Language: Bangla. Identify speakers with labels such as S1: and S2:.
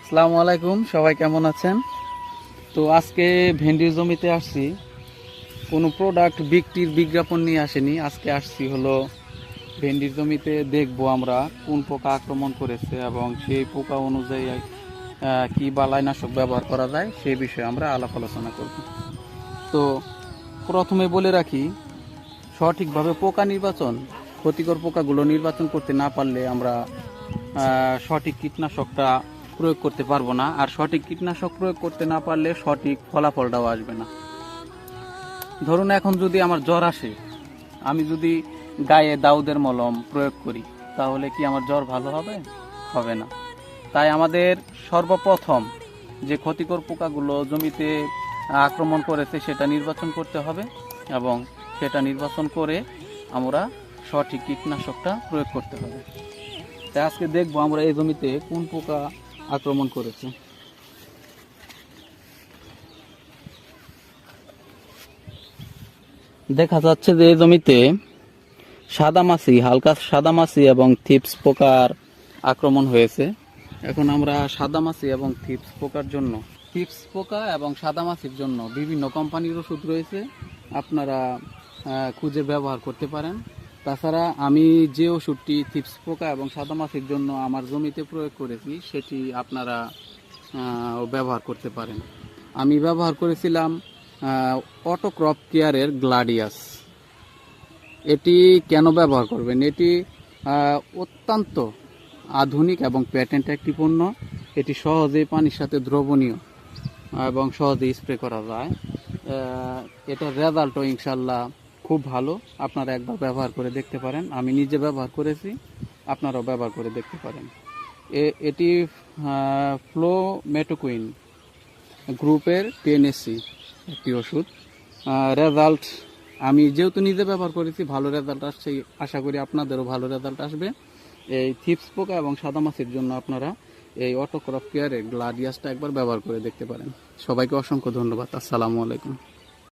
S1: আসসালামু আলাইকুম, সবাই কেমন আছেন? তো আজকে ভেন্ডির জমিতে আসছি। কোনো প্রোডাক্ট বিক্রির বিজ্ঞাপন নিয়ে আসেনি। আজকে আসছি হলো ভেন্ডির জমিতে দেখবো আমরা কোন পোকা আক্রমণ করেছে এবং সেই পোকা অনুযায়ী কি বালাইনাশক ব্যবহার করা যায় সেই বিষয়ে আমরা আলাপ আলোচনা করব। তো প্রথমে বলে রাখি, সঠিকভাবে পোকা নির্বাচন, ক্ষতিকর পোকাগুলো নির্বাচন করতে না পারলে আমরা সঠিক কীটনাশকটা প্রয়োগ করতে পারবো না। আর সঠিক কীটনাশক প্রয়োগ করতে না পারলে সঠিক ফলাফলটাও আসবে না। ধরুন এখন যদি আমার জ্বর আসে, আমি যদি গায়ে দাউদের মলম প্রয়োগ করি, তাহলে কি আমার জ্বর ভালো হবে? হবে না। তাই আমাদের সর্বপ্রথম যে ক্ষতিকর পোকাগুলো জমিতে আক্রমণ করেছে সেটা নির্বাচন করতে হবে এবং সেটা নির্বাচন করে আমরা সঠিক কীটনাশকটা প্রয়োগ করতে হবে। তাই আজকে দেখবো আমরা এই জমিতে কোন পোকা আক্রমণ করেছে। দেখা যাচ্ছে যে এই জমিতে সাদামাছি, হালকা সাদামাছি এবং থিপস পোকার আক্রমণ হয়েছে। এখন আমরা সাদামাছি এবং থিপস পোকার জন্য, থিপস পোকা এবং সাদামাছির জন্য বিভিন্ন কোম্পানির ওষুধ রয়েছে, আপনারা খুঁজে ব্যবহার করতে পারেন। তাছাড়া আমি যে ওষুধটি থিপস পোকা এবং সাদামাছির জন্য আমার জমিতে প্রয়োগ করেছি সেটি আপনারা ব্যবহার করতে পারেন। আমি ব্যবহার করেছিলাম অটো ক্রপ কেয়ারের গ্লাডিয়াস। এটি কেন ব্যবহার করবেন? এটি অত্যন্ত আধুনিক এবং প্যাটেন্ট একটি পণ্য। এটি সহজেই পানির সাথে দ্রবণীয় এবং সহজেই স্প্রে করা যায়। এটার রেজাল্টও ইনশাল্লাহ খুব ভালো। আপনারা একবার ব্যবহার করে দেখতে পারেন। আমি নিজে ব্যবহার করেছি, আপনারাও ব্যবহার করে দেখতে পারেন। এটি ফ্লোমেটোকুইন গ্রুপের 10SC একটি ওষুধ। রেজাল্ট আমি যেহেতু নিজে ব্যবহার করেছি, ভালো রেজাল্ট আসছে, আশা করি আপনাদেরও ভালো রেজাল্ট আসবে। এই থিপস পোকা এবং সাদামাছির জন্য আপনারা এই অটো ক্রপ কেয়ারের গ্লাডিয়াসটা একবার ব্যবহার করে দেখতে পারেন। সবাইকে অসংখ্য ধন্যবাদ। আসসালামু আলাইকুম।